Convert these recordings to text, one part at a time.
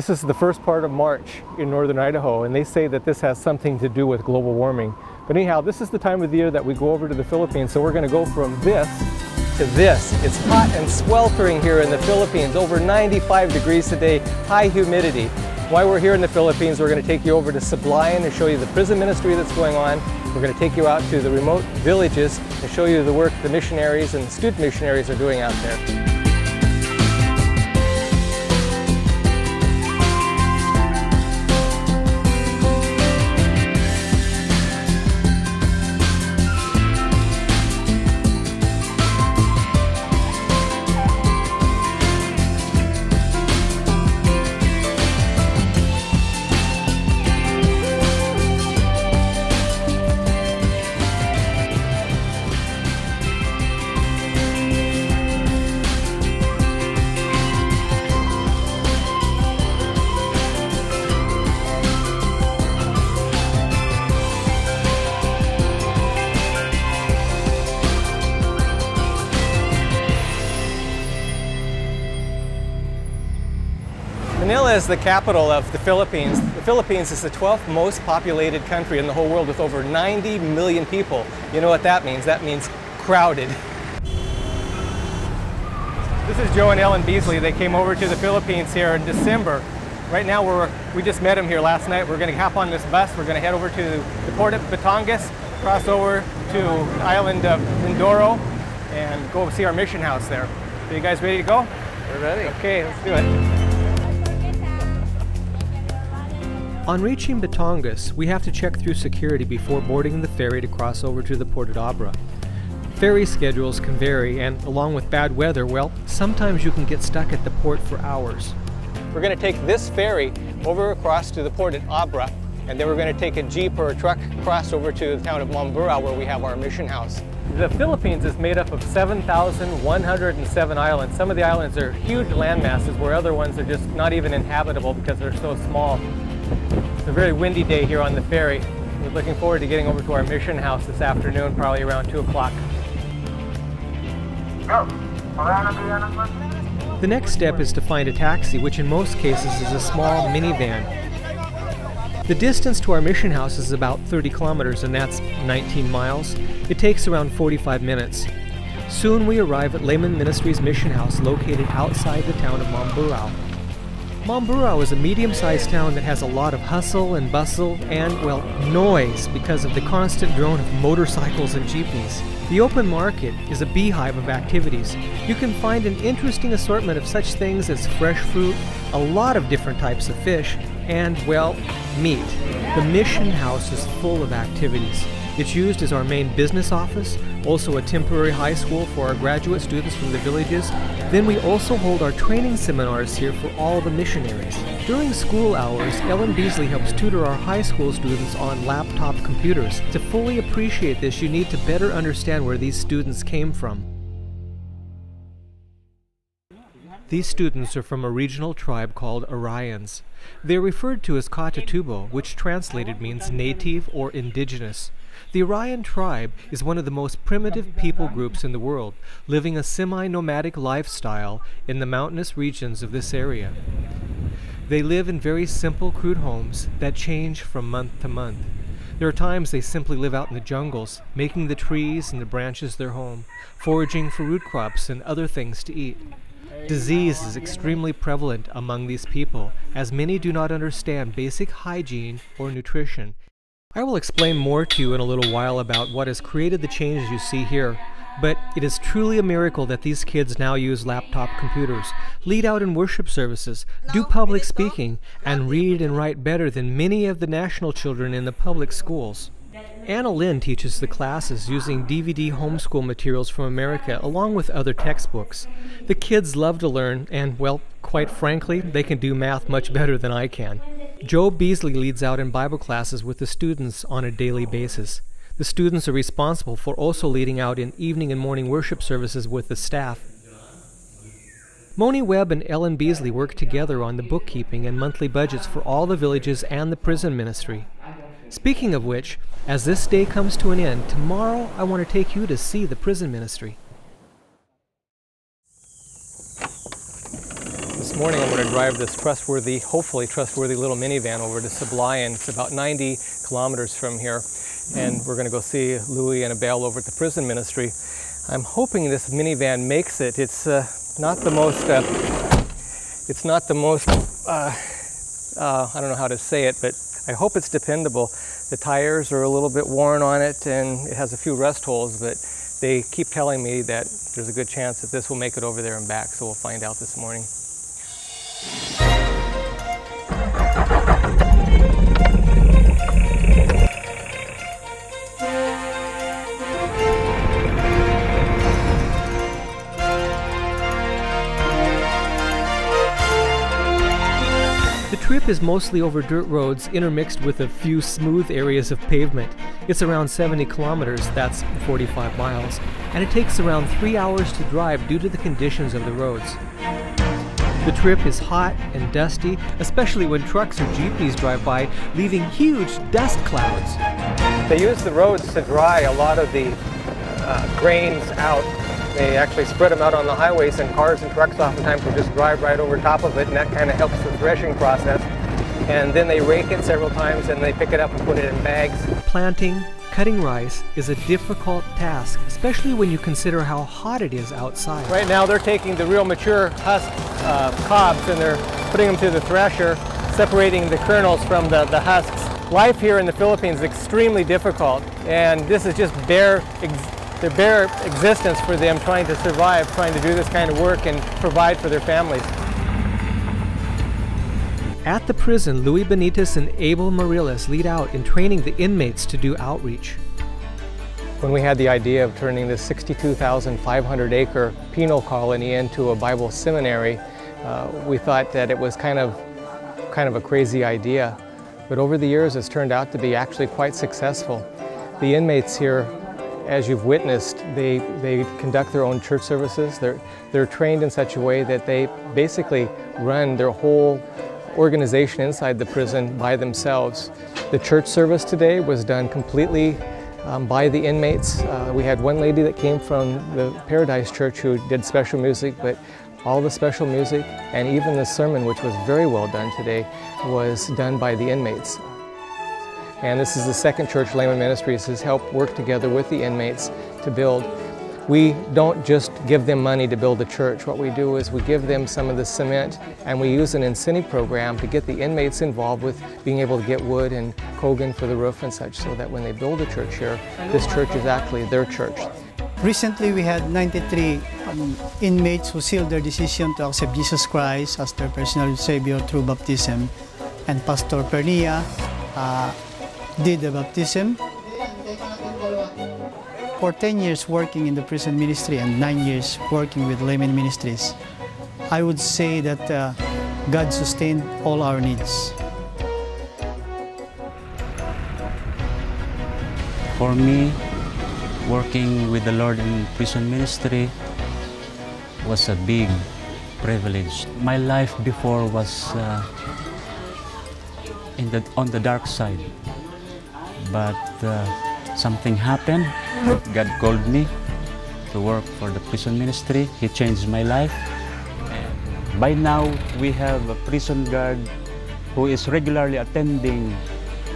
This is the first part of March in northern Idaho, and they say that this has something to do with global warming. But anyhow, this is the time of the year that we go over to the Philippines, so we're going to go from this to this. It's hot and sweltering here in the Philippines, over 95 degrees today, high humidity. While we're here in the Philippines, we're going to take you over to Sablayan and show you the prison ministry that's going on. We're going to take you out to the remote villages and show you the work the missionaries and the student missionaries are doing out there. Manila is the capital of the Philippines. The Philippines is the 12th most populated country in the whole world with over 90 million people. You know what that means? That means crowded. This is Joe and Ellen Beasley. They came over to the Philippines here in December. Right now we just met them here last night. We're going to hop on this bus. We're going to head over to the port of Batangas, cross over to the island of Mindoro, and go see our mission house there. Are you guys ready to go? We're ready. Okay, let's do it. On reaching Batangas, we have to check through security before boarding the ferry to cross over to the port at Abra. Ferry schedules can vary, and along with bad weather, well, sometimes you can get stuck at the port for hours. We're going to take this ferry over across to the port at Abra, and then we're going to take a jeep or a truck across over to the town of Mamburao where we have our mission house. The Philippines is made up of 7,107 islands. Some of the islands are huge land masses where other ones are just not even inhabitable because they're so small. It's a very windy day here on the ferry. We're looking forward to getting over to our mission house this afternoon, probably around 2 o'clock. The next step is to find a taxi, which in most cases is a small minivan. The distance to our mission house is about 30 kilometers, and that's 19 miles. It takes around 45 minutes. Soon we arrive at Layman Ministries mission house located outside the town of Mamburao. Mamburao is a medium-sized town that has a lot of hustle and bustle and, well, noise because of the constant drone of motorcycles and jeepneys. The open market is a beehive of activities. You can find an interesting assortment of such things as fresh fruit, a lot of different types of fish, and, well, meat. The mission house is full of activities. It's used as our main business office, also a temporary high school for our graduate students from the villages. Then we also hold our training seminars here for all the missionaries. During school hours, Ellen Beasley helps tutor our high school students on laptop computers. To fully appreciate this, you need to better understand where these students came from. These students are from a regional tribe called Orions. They are referred to as Katatubo, which translated means native or indigenous. The Orion tribe is one of the most primitive people groups in the world, living a semi-nomadic lifestyle in the mountainous regions of this area. They live in very simple, crude homes that change from month to month. There are times they simply live out in the jungles, making the trees and the branches their home, foraging for root crops and other things to eat. Disease is extremely prevalent among these people, as many do not understand basic hygiene or nutrition. I will explain more to you in a little while about what has created the changes you see here, but it is truly a miracle that these kids now use laptop computers, lead out in worship services, do public speaking, and read and write better than many of the national children in the public schools. Anna Lynn teaches the classes using DVD homeschool materials from America along with other textbooks. The kids love to learn and, well, quite frankly, they can do math much better than I can. Joe Beasley leads out in Bible classes with the students on a daily basis. The students are responsible for also leading out in evening and morning worship services with the staff. Moni Webb and Ellen Beasley work together on the bookkeeping and monthly budgets for all the villages and the prison ministry. Speaking of which, as this day comes to an end, tomorrow I want to take you to see the prison ministry. This morning I'm going to drive this trustworthy, hopefully trustworthy little minivan over to Sablayan. It's about 90 kilometers from here, and we're going to go see Louis and Abel over at the prison ministry. I'm hoping this minivan makes it. It's not the most, I don't know how to say it, but I hope it's dependable. The tires are a little bit worn on it, and it has a few rust holes, but they keep telling me that there's a good chance that this will make it over there and back, so we'll find out this morning. The trip is mostly over dirt roads intermixed with a few smooth areas of pavement. It's around 70 kilometers, that's 45 miles, and it takes around 3 hours to drive due to the conditions of the roads. The trip is hot and dusty, especially when trucks or jeepneys drive by, leaving huge dust clouds. They use the roads to dry a lot of the grains out. They actually spread them out on the highways, and cars and trucks oftentimes will just drive right over top of it, and that kind of helps the threshing process. And then they rake it several times, and they pick it up and put it in bags. Planting, cutting rice is a difficult task, especially when you consider how hot it is outside. Right now they're taking the real mature husk cobs and they're putting them to the thresher, separating the kernels from the husks. Life here in the Philippines is extremely difficult, and this is just their bare existence for them, trying to survive, trying to do this kind of work and provide for their families. At the prison, Louis Benitez and Abel Mariles lead out in training the inmates to do outreach. When we had the idea of turning this 62,500 acre penal colony into a Bible seminary, we thought that it was kind of a crazy idea. But over the years, it's turned out to be actually quite successful. The inmates here, as you've witnessed, they conduct their own church services. They're trained in such a way that they basically run their whole organization inside the prison by themselves. The church service today was done completely by the inmates. We had one lady that came from the Paradise Church who did special music, but all the special music and even the sermon, which was very well done today, was done by the inmates. And this is the second church, Layman Ministries, has helped work together with the inmates to build. We don't just give them money to build a church. What we do is we give them some of the cement, and we use an incentive program to get the inmates involved with being able to get wood and Kogan for the roof and such, so that when they build a church here, this church is actually their church. Recently, we had 93 inmates who sealed their decision to accept Jesus Christ as their personal Savior through baptism. And Pastor Pernia did the baptism. For 10 years working in the prison ministry and 9 years working with Layman Ministries, I would say that God sustained all our needs. For me, working with the Lord in prison ministry was a big privilege. My life before was on the dark side, but something happened. God called me to work for the prison ministry. He changed my life. And by now, we have a prison guard who is regularly attending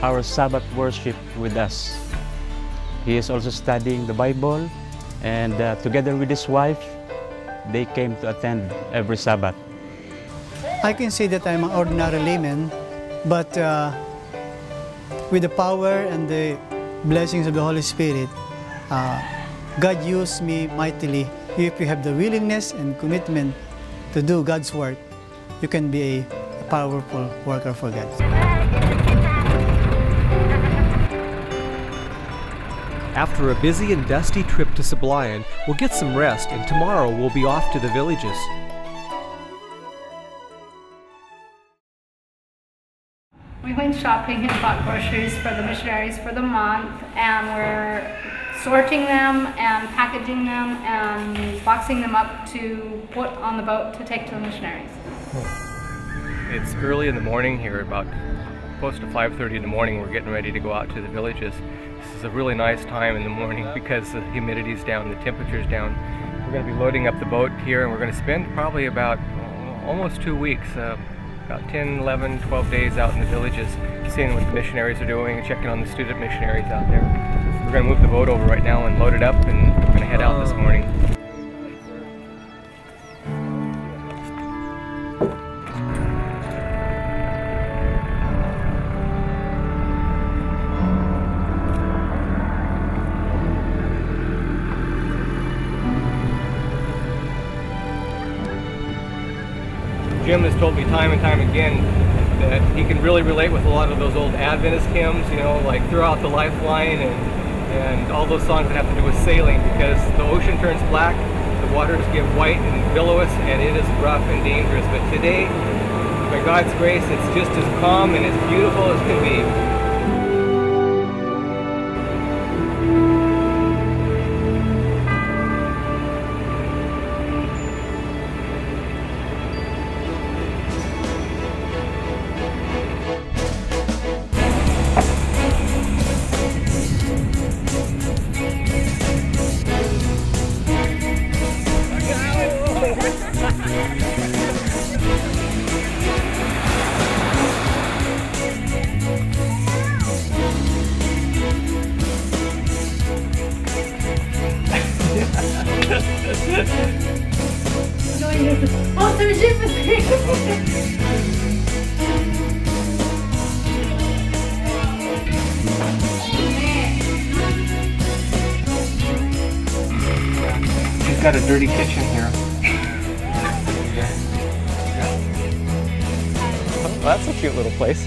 our Sabbath worship with us. He is also studying the Bible, and together with his wife, they came to attend every Sabbath. I can say that I'm an ordinary layman, but with the power and the blessings of the Holy Spirit, God used me mightily. If you have the willingness and commitment to do God's work, you can be a powerful worker for God. After a busy and dusty trip to Sablayan, we'll get some rest, and tomorrow we'll be off to the villages. We went shopping and bought groceries for the missionaries for the month, and we're sorting them and packaging them and boxing them up to put on the boat to take to the missionaries. It's early in the morning here, about close to 5:30 in the morning. We're getting ready to go out to the villages. This is a really nice time in the morning because the humidity's down, the temperature's down. We're going to be loading up the boat here, and we're going to spend probably about almost 2 weeks, about 10, 11, 12 days out in the villages, seeing what the missionaries are doing and checking on the student missionaries out there. We're going to move the boat over right now and load it up, and we're going to head out this morning. Jim has told me time and time again that he can really relate with a lot of those old Adventist hymns, you know, like Throw Out the Lifeline and all those songs that have to do with sailing, because the ocean turns black, the waters get white and billowy, and it is rough and dangerous. But today, by God's grace, it's just as calm and as beautiful as can be. Oh, there's She's got a dirty kitchen here. Well, that's a cute little place.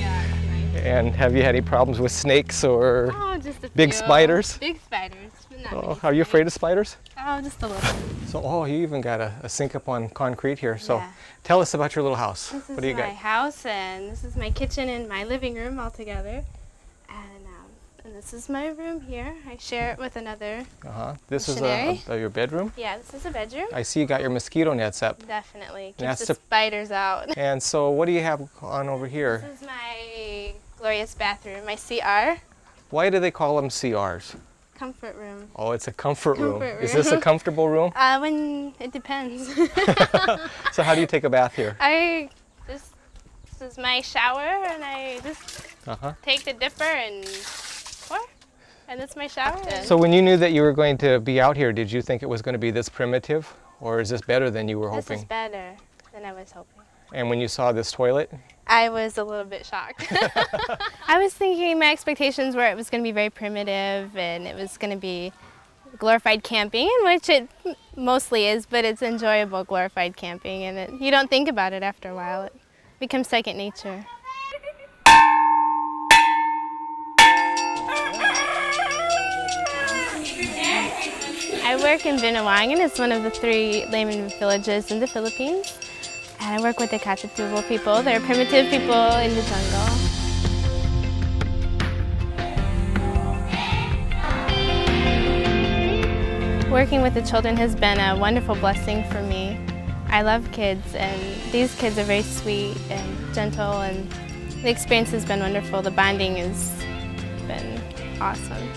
And have you had any problems with snakes or just a big few. spiders? Big spiders, but not many Are you afraid of spiders? Oh, just a little. So, you even got a sink up on concrete here. So, Yeah. tell us about your little house. This What do you is my got? house, and this is my kitchen and my living room all together. And this is my room here. I share it with another. This is missionary. your bedroom. Yeah, this is a bedroom. I see you got your mosquito nets up. Definitely keeps That's the spiders out. And so, what do you have on over here? This is my glorious bathroom, my CR. Why do they call them CRs? Comfort room. Oh, it's a comfort room. Comfort Is this a room. comfortable room? When it depends. So how do you take a bath here? This is my shower, and I just take the dipper and pour, and it's my shower. So when you knew that you were going to be out here, did you think it was going to be this primitive, or is this better than you were hoping? This is better than I was hoping. And when you saw this toilet? I was a little bit shocked. I was thinking my expectations were it was going to be very primitive and it was going to be glorified camping, in which it mostly is, but it's enjoyable glorified camping, and you don't think about it after a while. It becomes second nature. I work in Binawangan. It's one of the 3 layman villages in the Philippines. And I work with the Katatubo people. They're primitive people in the jungle. Working with the children has been a wonderful blessing for me. I love kids, and these kids are very sweet and gentle, and the experience has been wonderful. The bonding has been awesome.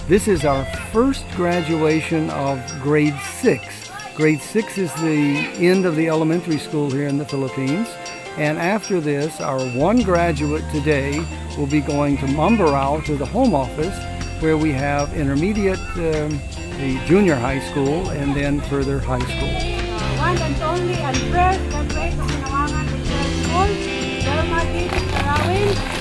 This is our first graduation of grade 6. Grade 6 is the end of the elementary school here in the Philippines. And after this, our one graduate today will be going to Mamburao to the home office, where we have intermediate, the junior high school, and then further high school. One and only and first graduate of Binawangan Regional School, Delma David Tarawin.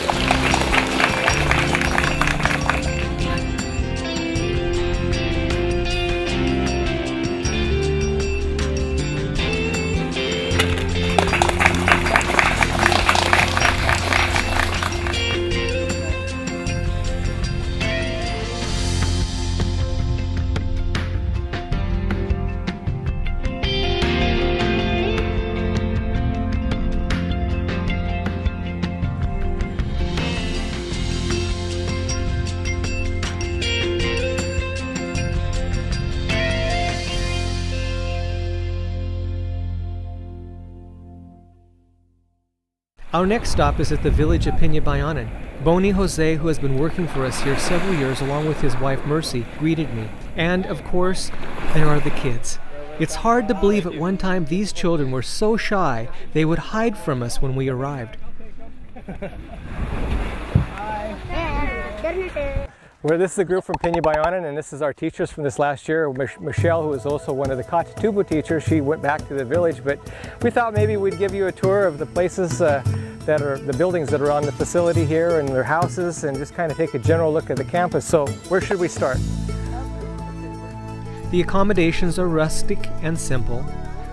Our next stop is at the village of Pinabayanan. Boni Jose, who has been working for us here several years along with his wife Mercy, greeted me. And, of course, there are the kids. It's hard to believe at one time these children were so shy they would hide from us when we arrived. Well, this is a group from Pinabayanan, and this is our teachers from this last year. Michelle, who is also one of the Katatubo teachers, she went back to the village, but we thought maybe we'd give you a tour of the places that are the buildings that are on the facility here and their houses, and just kind of take a general look at the campus. So where should we start? The accommodations are rustic and simple.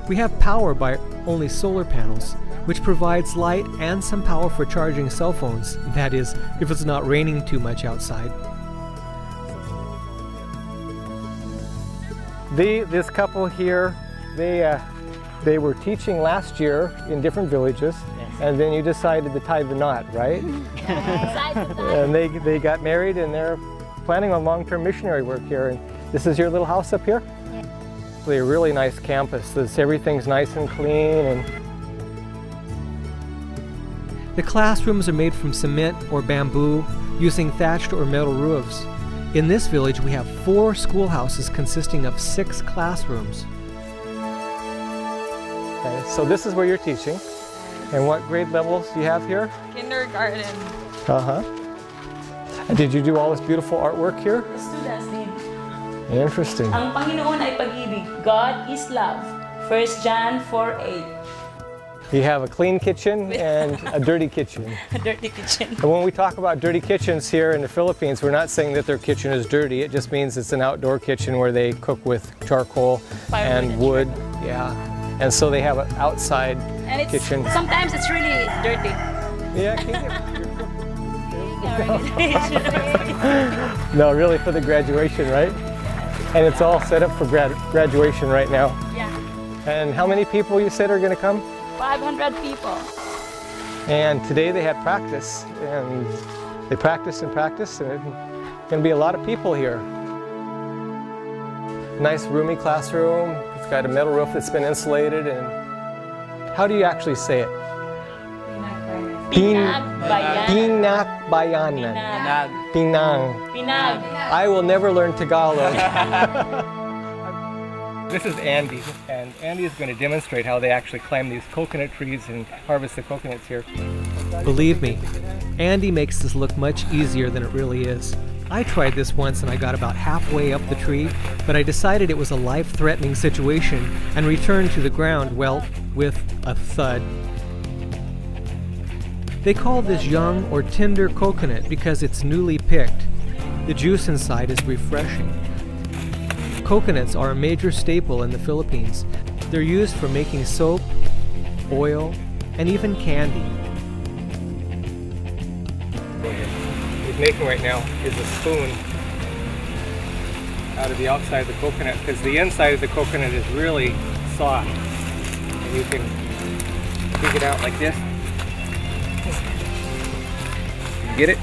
We have power by only solar panels, which provides light and some power for charging cell phones. That is, if it's not raining too much outside. This couple here, they were teaching last year in different villages, and then you decided to tie the knot, right? And they got married, and they're planning on long-term missionary work here. And this is your little house up here? Yeah. It's a really nice campus. Everything's nice and clean. And the classrooms are made from cement or bamboo, using thatched or metal roofs. In this village, we have 4 schoolhouses consisting of 6 classrooms. Okay, so this is where you're teaching. And what grade levels do you have here? Kindergarten. Uh-huh. And did you do all this beautiful artwork here? Students din. Interesting. Ang Panginoon ay pag-ibig. God is love. 1 John 4:8. You have a clean kitchen and a dirty kitchen. A dirty kitchen. And when we talk about dirty kitchens here in the Philippines, we're not saying that their kitchen is dirty. It just means it's an outdoor kitchen where they cook with charcoal and wood. Yeah. And so they have an outside kitchen. Sometimes it's really dirty. Yeah, no, really for the graduation, right? And it's all set up for graduation right now. Yeah. And how many people you said are going to come? 500 people. And today they had practice, and they practiced, and it's going to be a lot of people here. Nice roomy classroom. It's got a metal roof that's been insulated, and how do you actually say it? Pinabayanan. Pinang. Pinag. I will never learn Tagalog. This is Andy, and Andy is going to demonstrate how they actually climb these coconut trees and harvest the coconuts here. Believe me, Andy makes this look much easier than it really is. I tried this once and I got about halfway up the tree, but I decided it was a life-threatening situation and returned to the ground, well, with a thud. They call this young or tender coconut because it's newly picked. The juice inside is refreshing. Coconuts are a major staple in the Philippines. They're used for making soap, oil, and even candy. What he's making right now is a spoon out of the outside of the coconut, because the inside of the coconut is really soft. And you can take it out like this. Get it?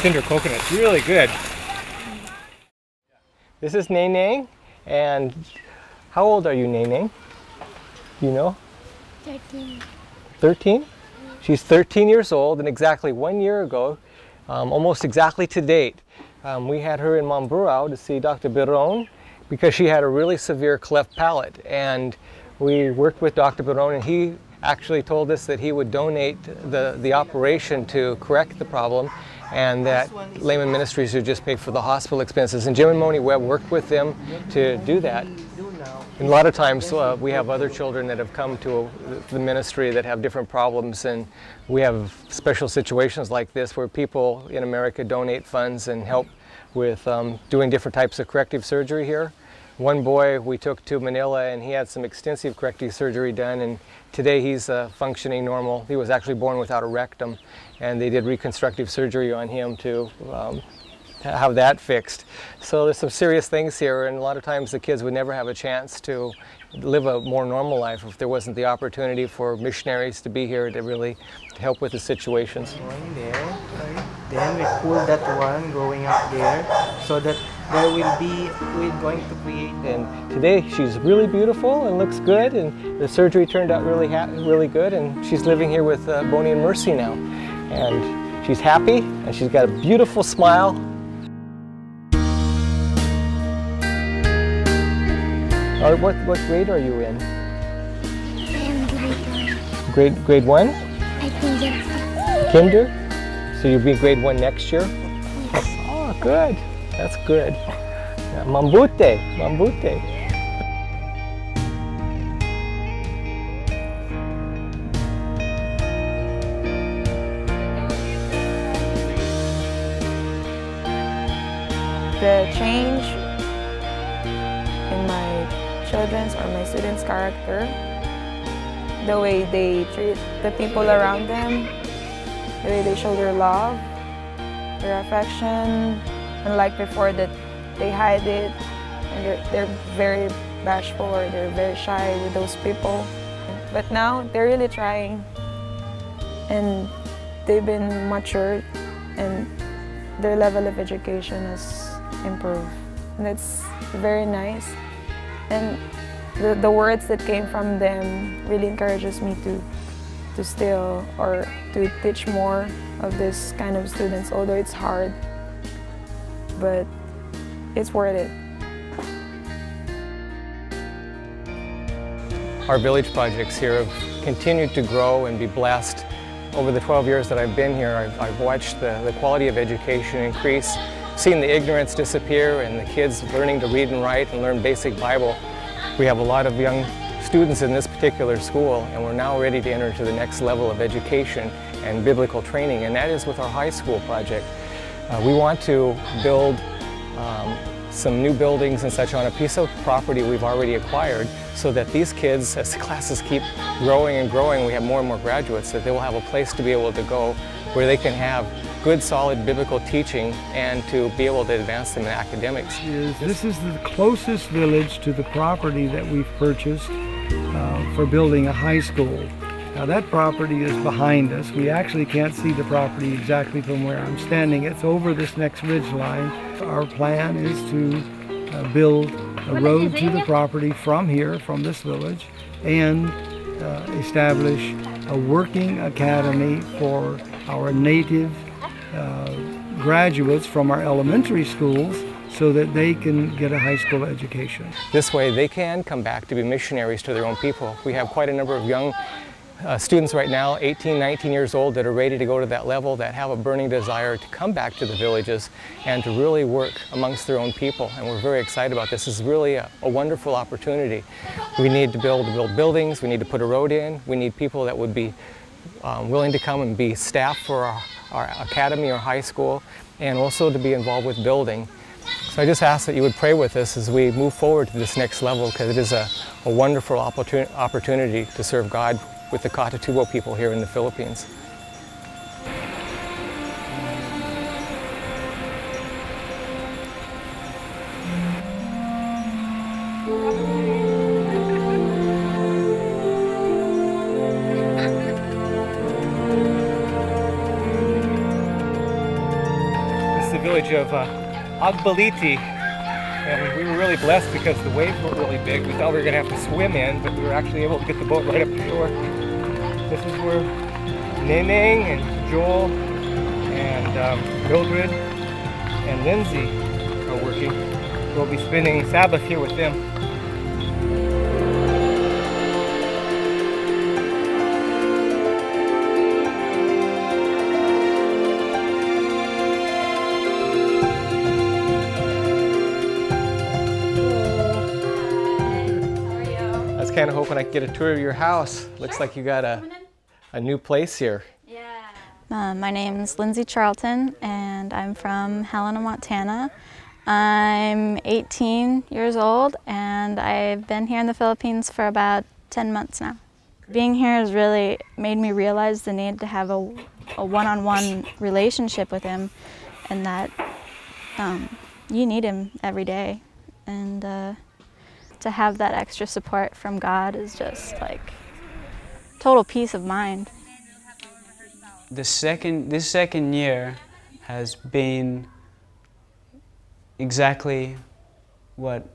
Tender coconut, it's really good. This is Nene, and how old are you, Nene? You know? 13. 13? She's 13 years old, and exactly 1 year ago, almost exactly to date, we had her in Mamburao to see Dr. Biron because she had a really severe cleft palate, and we worked with Dr. Biron, and he actually told us that he would donate the operation to correct the problem, and that Layman Ministries would just pay for the hospital expenses. And Jim and Moni Webb worked with them to do that. And a lot of times we have other children that have come to the ministry that have different problems, and we have special situations like this where people in America donate funds and help with doing different types of corrective surgery here. One boy we took to Manila, and he had some extensive corrective surgery done, and today he's functioning normal. He was actually born without a rectum, and they did reconstructive surgery on him to have that fixed. So there's some serious things here, and a lot of times the kids would never have a chance to live a more normal life if there wasn't the opportunity for missionaries to be here to really help with the situations. Going there, then we pull that one going up there so that that we're going to create. And today she's really beautiful and looks good, and the surgery turned out really good, and she's living here with Bonnie and Mercy now. And she's happy, and she's got a beautiful smile. What grade are you in? Grade 1? I think yes. Kinder? So you'll be grade 1 next year? Oh, good. That's good. Yeah, Mambute. The change in my children's or my students' character, the way they treat the people around them, the way they show their love, their affection, unlike before that they hide it and they're very bashful or they're very shy with those people. But now they're really trying and they've been matured and their level of education has improved. And it's very nice. And the words that came from them really encourages me to still or to teach more of this kind of students, although it's hard, but it's worth it. Our village projects here have continued to grow and be blessed. Over the 12 years that I've been here, I've watched the quality of education increase, seen the ignorance disappear and the kids learning to read and write and learn basic Bible. We have a lot of young students in this particular school, and we're now ready to enter to the next level of education and biblical training, and that is with our high school project. We want to build some new buildings and such on a piece of property we've already acquired, so that these kids, as the classes keep growing and growing, we have more and more graduates, that they will have a place to be able to go where they can have good, solid biblical teaching and to be able to advance them in academics. This is the closest village to the property that we've purchased for building a high school. Now that property is behind us. We actually can't see the property exactly from where I'm standing. It's over this next ridge line. Our plan is to build a road to the property from here, from this village, and establish a working academy for our native graduates from our elementary schools so that they can get a high school education. This way they can come back to be missionaries to their own people. We have quite a number of young students right now, 18, 19 years old, that are ready to go to that level, that have a burning desire to come back to the villages and to really work amongst their own people. And we're very excited about this. This is really a wonderful opportunity. We need to build buildings, we need to put a road in, we need people that would be willing to come and be staff for our academy or high school, and also to be involved with building. So I just ask that you would pray with us as we move forward to this next level, because it is a wonderful opportunity to serve God with the Katatubo people here in the Philippines. This is the village of Agbaliti, and we were really blessed because the waves were really big. We thought we were going to have to swim in, but we were actually able to get the boat right up the shore. This is where Neneng and Joel and Mildred and Lindsay are working. We'll be spending Sabbath here with them. Kind of hoping I could get a tour of your house. Looks like you got a new place here. Yeah. My name is Lindsay Charlton, and I'm from Helena, Montana. I'm 18 years old, and I've been here in the Philippines for about 10 months now. Being here has really made me realize the need to have a one-on-one relationship with him, and that you need him every day. And to have that extra support from God is just like total peace of mind. This second year has been exactly what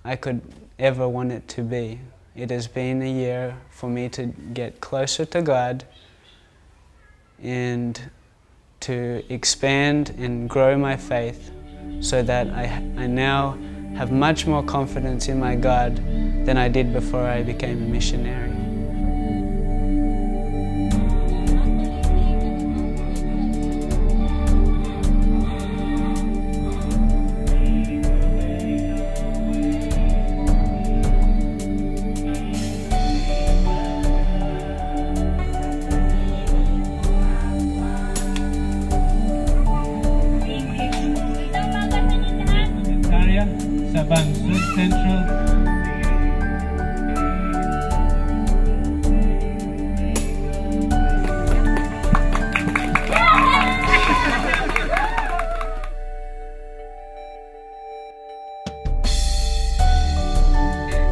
I could ever want it to be. It has been a year for me to get closer to God and to expand and grow my faith so that I now have much more confidence in my God than I did before I became a missionary. Sabang Sud Central.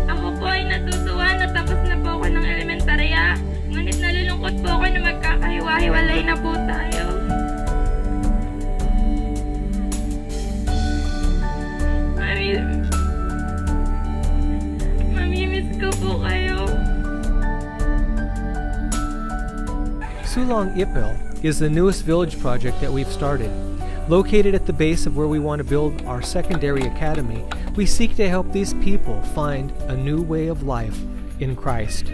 Ako po ay natutuwa na tapos na po ako ng elementarya. Ngunit nalulungkot po ako na magkakahiwa-hiwalay na po tayo. Mamimiss ko po kayo. Sulong Ipil is the newest village project that we've started. Located at the base of where we want to build our secondary academy, we seek to help these people find a new way of life in Christ.